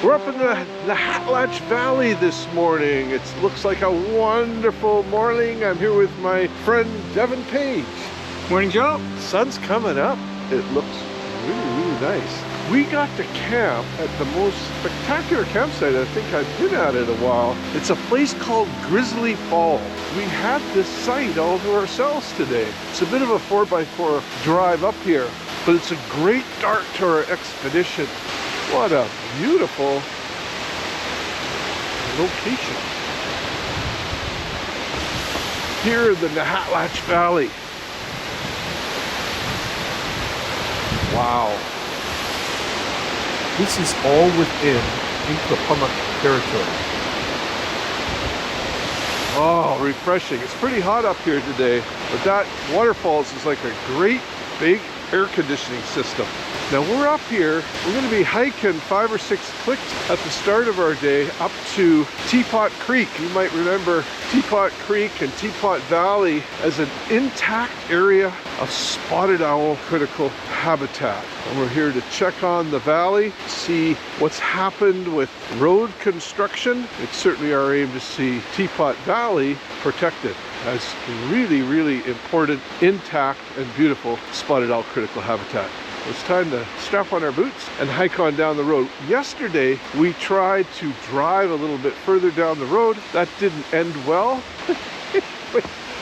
We're up in the Nahatlatch Valley this morning. It looks like a wonderful morning. I'm here with my friend Devon Page. Morning, Joe. Sun's coming up. It looks really nice. We got to camp at the most spectacular campsite I think I've been at in a while. It's a place called Grizzly Falls. We had this site all to ourselves today. It's a bit of a 4x4 drive up here, but it's a great start to our expedition. What a beautiful location. Here in the Nahatlatch Valley. Wow. This is all within Nlaka'pamux territory. Oh, refreshing. It's pretty hot up here today, but that waterfalls is like a great big air conditioning system. Now we're up here, we're going to be hiking 5 or 6 clicks at the start of our day up to Teapot Creek. You might remember Teapot Creek and Teapot Valley as an intact area of spotted owl critical habitat. And we're here to check on the valley, see what's happened with road construction. It's certainly our aim to see Teapot Valley protected as really important, intact and beautiful spotted owl critical habitat. It's time to strap on our boots and hike on down the road. Yesterday, we tried to drive a little bit further down the road. That didn't end well,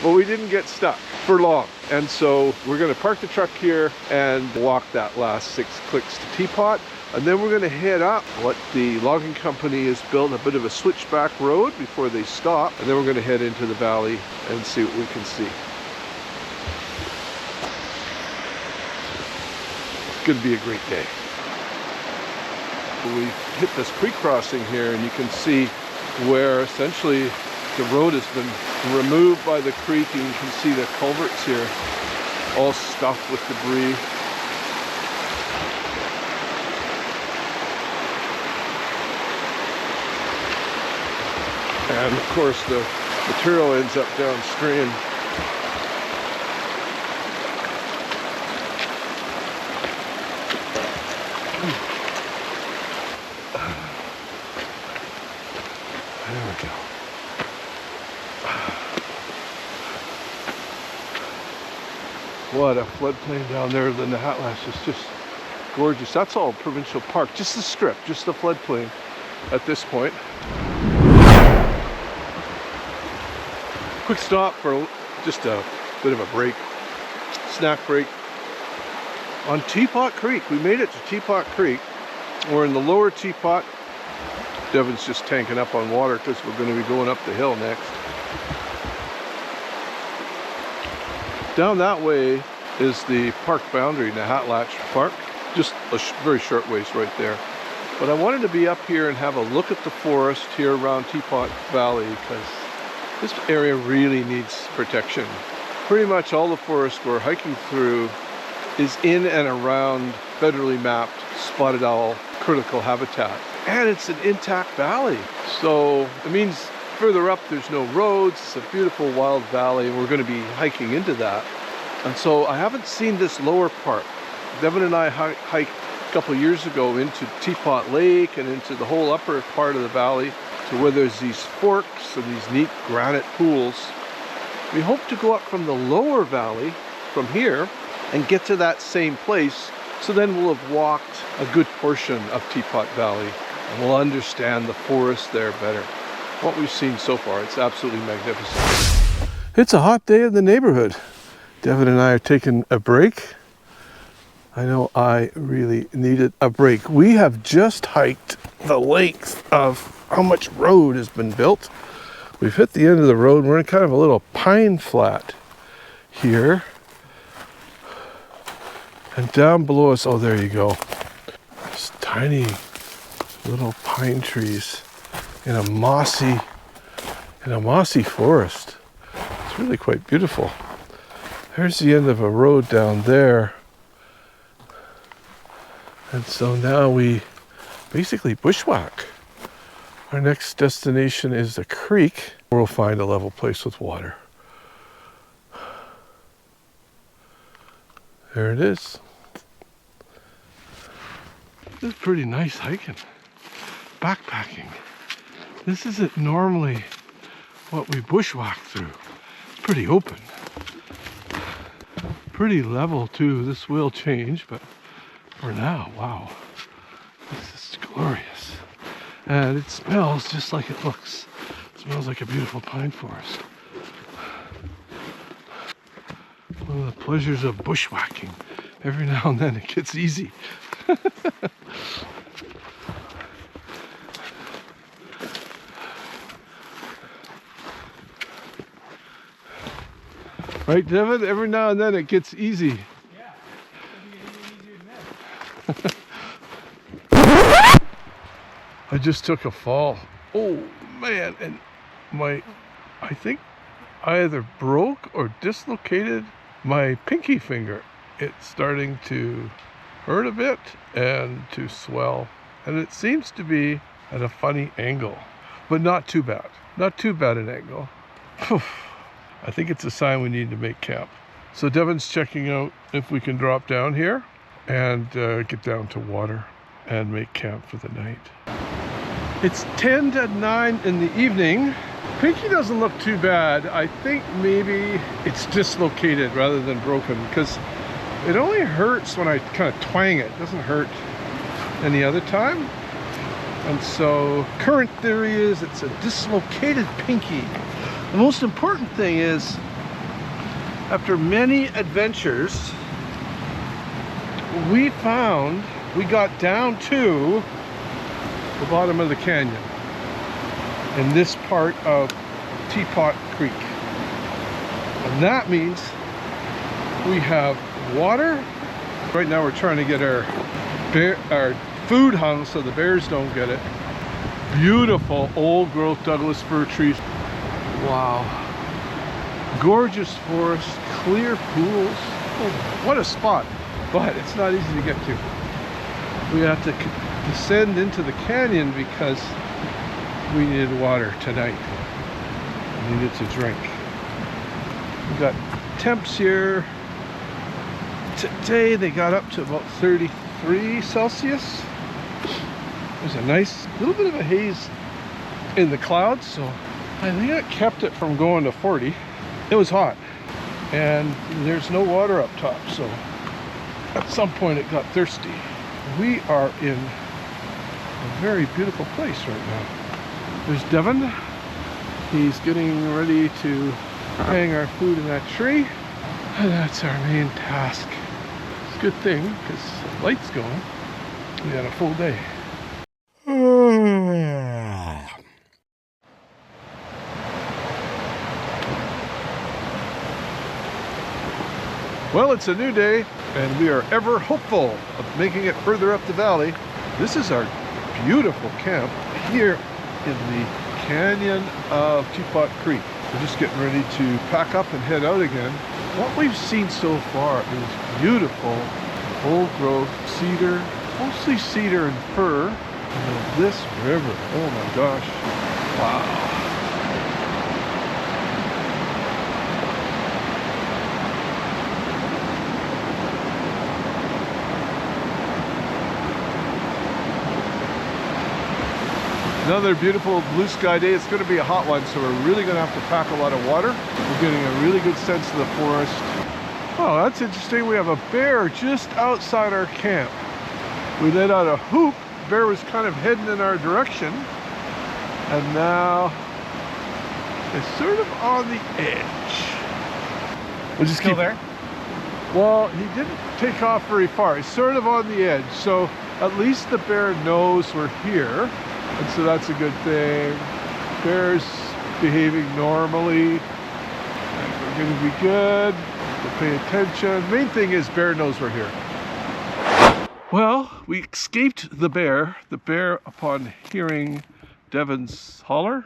but we didn't get stuck for long. And so we're gonna park the truck here and walk that last 6 clicks to Teapot. And then we're gonna head up what the logging company has built, a bit of a switchback road before they stop. And then we're gonna head into the valley and see what we can see. Going to be a great day. We hit this creek crossing here and you can see where essentially the road has been removed by the creek, and you can see the culverts here all stuffed with debris. And of course the material ends up downstream. There we go. What a floodplain down there. The Nahatlatch is just gorgeous. That's all provincial park. Just the strip, just the floodplain at this point. Quick stop for just a bit of a break, snack break. On Teapot Creek, we made it to Teapot Creek. We're in the lower Teapot. Devon's just tanking up on water because we're going to be going up the hill next. Down that way is the park boundary, Nahatlatch Park. Just a very short ways right there. But I wanted to be up here and have a look at the forest here around Teapot Valley because this area really needs protection. Pretty much all the forest we're hiking through is in and around federally mapped spotted owl critical habitat. And it's an intact valley. So it means further up there's no roads. It's a beautiful wild valley and we're going to be hiking into that. And so I haven't seen this lower part. Devon and I hiked a couple years ago into Teapot Lake and into the whole upper part of the valley to where there's these forks and these neat granite pools. We hope to go up from the lower valley from here and get to that same place. So then we'll have walked a good portion of Teapot Valley and we'll understand the forest there better. What we've seen so far, it's absolutely magnificent. It's a hot day in the neighborhood. Devon and I are taking a break. I know I really needed a break. We have just hiked the length of how much road has been built. We've hit the end of the road. We're in kind of a little pine flat here. And down below us, oh, there you go. There's tiny little pine trees in a mossy forest. It's really quite beautiful. There's the end of a road down there. And so now we basically bushwhack. Our next destination is the creek, where we'll find a level place with water. There it is. This is pretty nice hiking. backpacking. This isn't normally what we bushwhack through. It's pretty open. Pretty level too. This will change, but for now, wow. This is glorious. And it smells just like it looks. It smells like a beautiful pine forest. One of the pleasures of bushwhacking. Every now and then it gets easy. Right, Devon? Every now and then it gets easy. Yeah, it'll get easier than I just took a fall. Oh man, and I think I either broke or dislocated my pinky finger. It's starting to hurt a bit and to swell. And it seems to be at a funny angle, but not too bad. Not too bad an angle. I think it's a sign we need to make camp. So Devon's checking out if we can drop down here and get down to water and make camp for the night. It's 10 to 9 in the evening. Pinky doesn't look too bad. I think maybe it's dislocated rather than broken, because it only hurts when I kind of twang it. It doesn't hurt any other time. And so current theory is it's a dislocated pinky. The most important thing is, after many adventures, we got down to the bottom of the canyon in this part of Teapot Creek. And that means we have water. Right now we're trying to get our food hung so the bears don't get it. Beautiful old growth Douglas fir trees. Wow. Gorgeous forest, clear pools. Oh, what a spot. But it's not easy to get to. We have to descend into the canyon because we needed water tonight. We needed to drink. We've got temps here. Today they got up to about 33 Celsius. There's a nice little bit of a haze in the clouds, so I think that kept it from going to 40. It was hot, and there's no water up top, so at some point it got thirsty. We are in a very beautiful place right now. There's Devon. He's getting ready to hang our food in that tree, and that's our main task. It's a good thing because the light's going. We had a full day. Well, it's a new day, and we are ever hopeful of making it further up the valley. This is our beautiful camp here in the canyon of Teapot Creek. We're just getting ready to pack up and head out again. What we've seen so far is beautiful old growth cedar, mostly cedar and fir. And this river, oh my gosh, wow. Another beautiful blue sky day. It's going to be a hot one, so we're really going to have to pack a lot of water. We're getting a really good sense of the forest. Oh, that's interesting. We have a bear just outside our camp. We let out a whoop. The bear was kind of heading in our direction, and now it's sort of on the edge. We'll just keep there. Well, he didn't take off very far. He's sort of on the edge, so at least the bear knows we're here. And so that's a good thing. Bear's behaving normally. And we're going to be good. To pay attention. Main thing is bear knows we're here. Well, we escaped the bear. The bear, upon hearing Devon's holler,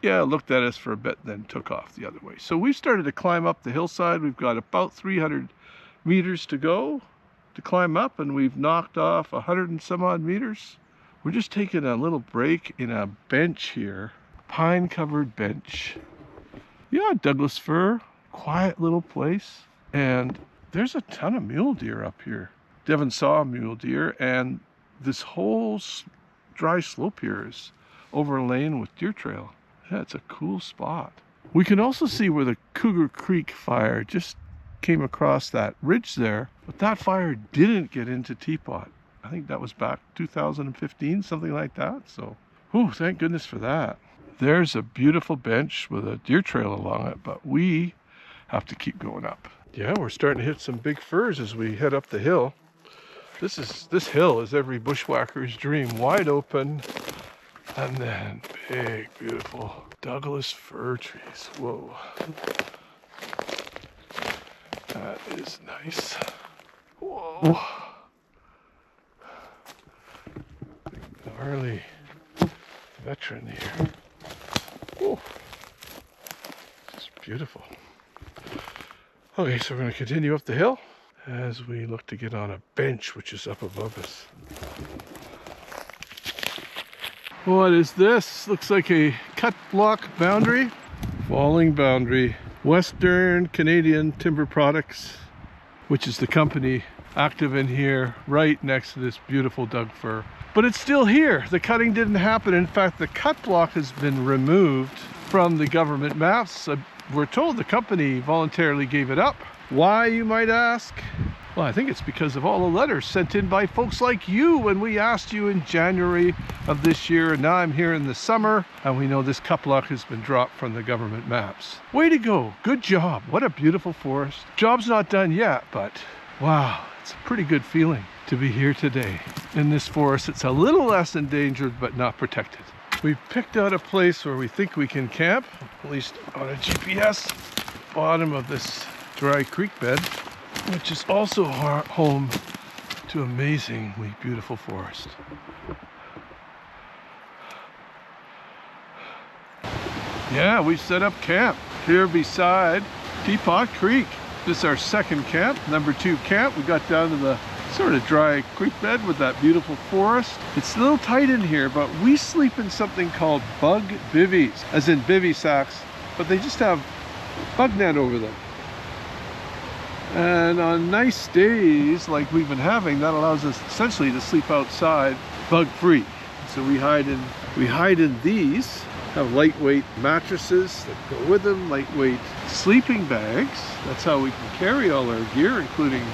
looked at us for a bit, then took off the other way. So we've started to climb up the hillside. We've got about 300 meters to go to climb up, and we've knocked off 100 and some odd meters. We're just taking a little break in a bench here, pine-covered bench. Yeah, Douglas fir, quiet little place. And there's a ton of mule deer up here. Devon saw a mule deer, and this whole dry slope here is overlain with deer trail. Yeah, it's a cool spot. We can also see where the Cougar Creek fire just came across that ridge there, but that fire didn't get into Teapot. I think that was back 2015, something like that. So, whew, thank goodness for that. There's a beautiful bench with a deer trail along it, but we have to keep going up. Yeah, we're starting to hit some big firs as we head up the hill. This hill is every bushwhacker's dream. Wide open, and then big, beautiful Douglas fir trees. Whoa. That is nice. Whoa. Big gnarly veteran here. Whoa. Just beautiful. Okay, so we're going to continue up the hill as we look to get on a bench which is up above us. What is this? Looks like a cut block boundary. Falling boundary. Western Canadian Timber Products, which is the company active in here right next to this beautiful Doug fir. But it's still here. The cutting didn't happen. In fact, the cut block has been removed from the government maps. We're told the company voluntarily gave it up. Why, you might ask? Well, I think it's because of all the letters sent in by folks like you when we asked you in January of this year, and now I'm here in the summer, and we know this cut block has been dropped from the government maps. Way to go. Good job. What a beautiful forest. Job's not done yet, but wow, it's a pretty good feeling to be here today in this forest. It's a little less endangered, but not protected. We've picked out a place where we think we can camp, at least on a GPS, bottom of this dry creek bed, which is also home to amazingly beautiful forest. Yeah, we set up camp here beside Teapot Creek. This is our second camp, number 2 camp. We got down to the sort of dry creek bed with that beautiful forest. It's a little tight in here, but we sleep in something called bug bivvies, as in bivvy sacks, but they just have bug net over them. And on nice days like we've been having, that allows us essentially to sleep outside bug-free. So we hide in these, have lightweight mattresses that go with them, lightweight sleeping bags. That's how we can carry all our gear, including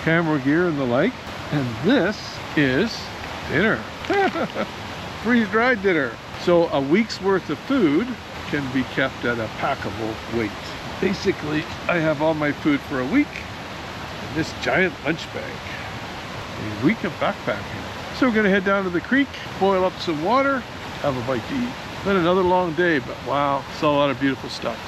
camera gear and the like. And this is dinner. Freeze-dried dinner. So a week's worth of food can be kept at a packable weight. Basically, I have all my food for a week in this giant lunch bag. A week of backpacking. So we're gonna head down to the creek, boil up some water, have a bite to eat. Been another long day, but wow, saw a lot of beautiful stuff.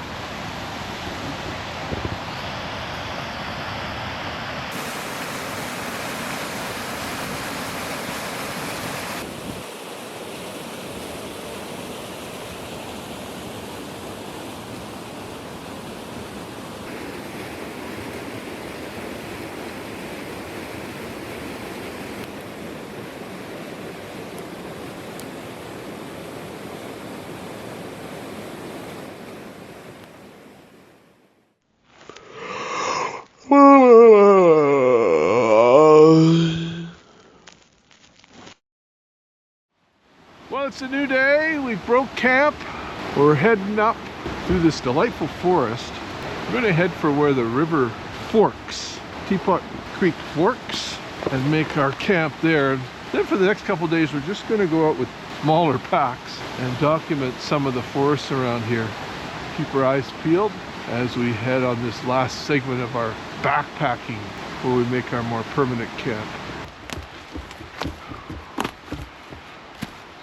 Well, it's a new day. We broke camp. We're heading up through this delightful forest. We're going to head for where the river forks, Teapot Creek forks, and make our camp there. Then for the next couple of days, we're just going to go out with smaller packs and document some of the forests around here. Keep our eyes peeled as we head on this last segment of our backpacking where we make our more permanent camp.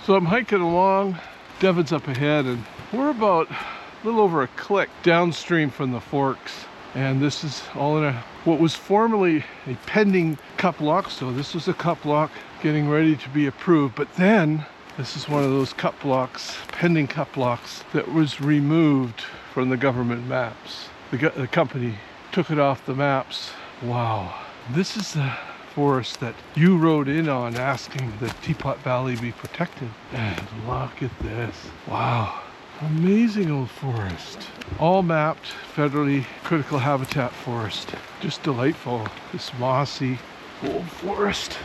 So I'm hiking along, Devon's up ahead, and we're about a little over a click downstream from the forks. And this is all in what was formerly a pending cut block. So this was a cut block getting ready to be approved. But then this is one of those cut blocks, pending cut blocks, that was removed from the government maps. The company took it off the maps. Wow. This is the forest that you rode in on asking that Teapot Valley be protected. And look at this. Wow. Amazing old forest. All mapped federally critical habitat forest. Just delightful. This mossy old forest.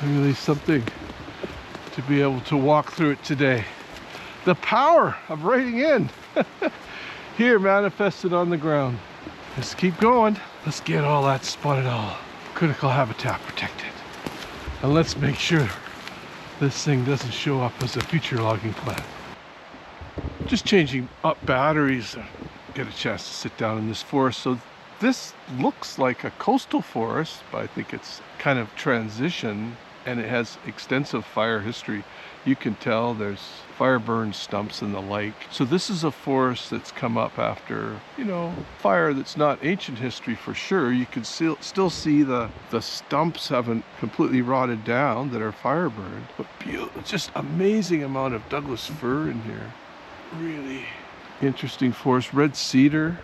Really something to be able to walk through it today. The power of writing in here manifested on the ground. Let's keep going. Let's get all that spotted owl critical habitat protected. And let's make sure this thing doesn't show up as a future logging plan. Just changing up batteries. Get a chance to sit down in this forest. So this looks like a coastal forest, but I think it's kind of transition, and it has extensive fire history. You can tell there's fire burned stumps and the like. So this is a forest that's come up after, you know, fire that's not ancient history for sure. You can still see the stumps haven't completely rotted down that are fire burned, but just amazing amount of Douglas fir in here. Really interesting forest. Red cedar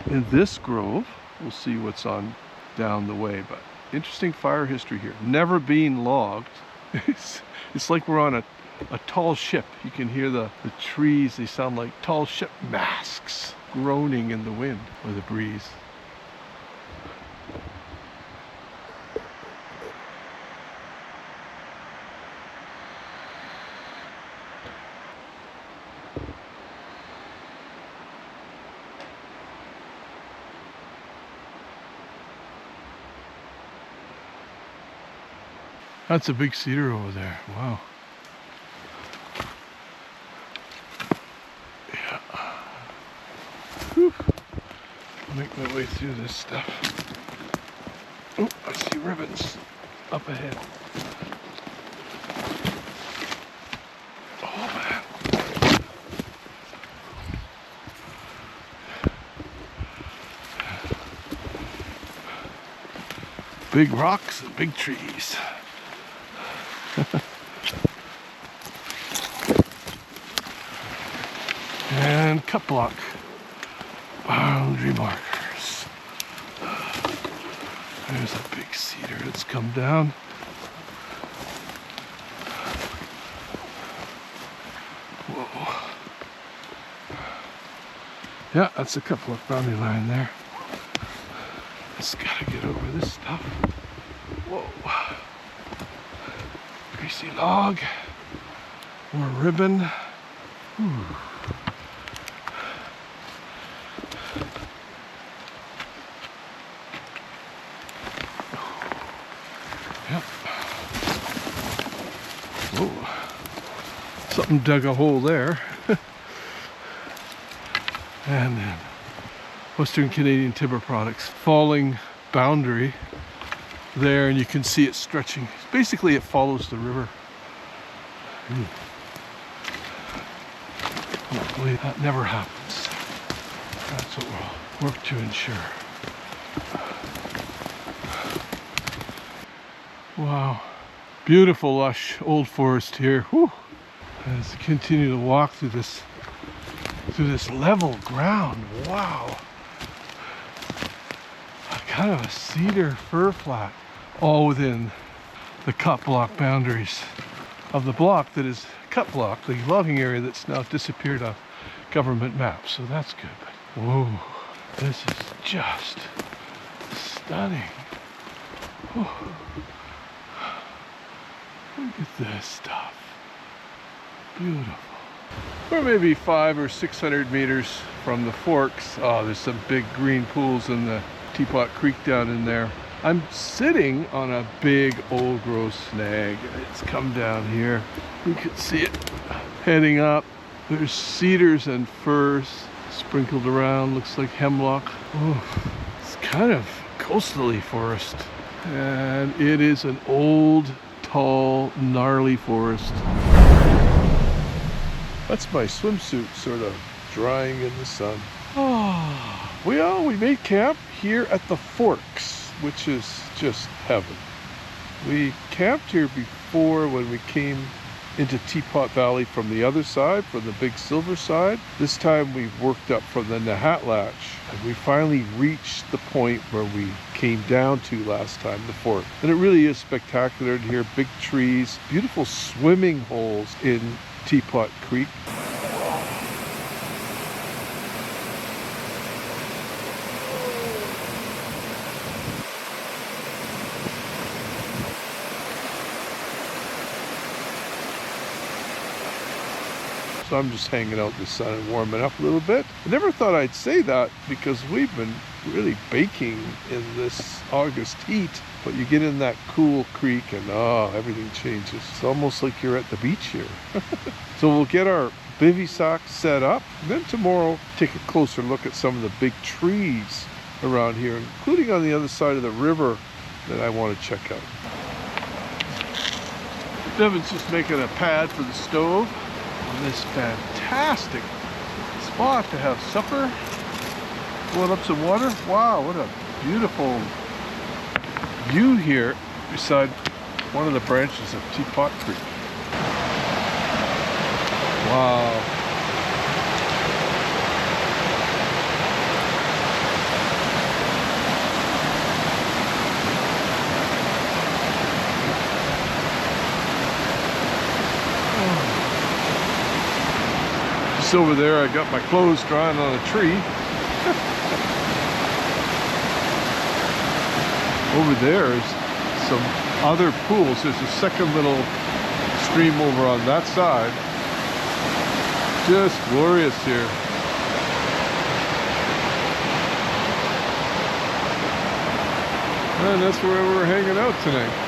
in this grove. We'll see what's on down the way, but interesting fire history here. Never been logged. It's like we're on a tall ship. You can hear the trees. They sound like tall ship masts groaning in the wind or the breeze. That's a big cedar over there. Wow. Yeah. Whew. I'll make my way through this stuff. Oh, I see ribbons up ahead. Oh man. Big rocks and big trees. And cut block boundary markers. There's a big cedar that's come down. Whoa. Yeah, that's a cut block boundary line there. Just gotta get over this stuff. Whoa. Greasy log, more ribbon. Whew. Yep. Whoa. Something dug a hole there. And then Western Canadian Timber Products falling boundary there, and you can see it stretching. Basically it follows the river. Hopefully that never happens. That's what we'll work to ensure. Wow, beautiful lush old forest here. Whew. As I continue to walk through this level ground. Wow, kind of a cedar fir flat, all within the cut block boundaries of the block that is cut block, the logging area that's now disappeared off government maps. So that's good. But whoa, this is just stunning. Whew. Look at this stuff. Beautiful. We're maybe 500 or 600 meters from the forks. Oh, there's some big green pools in the Teapot Creek down in there. I'm sitting on a big old growth snag. It's come down here. You can see it heading up. There's cedars and firs sprinkled around. Looks like hemlock. Oh, it's kind of coastally forest. And it is an old, tall, gnarly forest. That's my swimsuit sort of drying in the sun. Oh, we made camp here at the Forks, which is just heaven. We camped here before when we came into Teapot Valley from the other side, from the Big Silver side. This time we worked up from the Nahatlatch, and we finally reached the point where we came down to last time, the Fork. And it really is spectacular in here. Big trees, beautiful swimming holes in Teapot Creek. So I'm just hanging out in the sun and warming up a little bit. I never thought I'd say that because we've been really baking in this August heat. But you get in that cool creek and everything changes. It's almost like you're at the beach here. So we'll get our bivouac set up. And then tomorrow, take a closer look at some of the big trees around here, including on the other side of the river that I want to check out. Devon's just making a pad for the stove on this fantastic spot to have supper. Pulling up some water. Wow, what a beautiful view here beside one of the branches of Teapot Creek. Wow. Just over there, I got my clothes drying on a tree. Over there is some other pools. There's a second little stream over on that side. Just glorious here. And that's where we're hanging out tonight.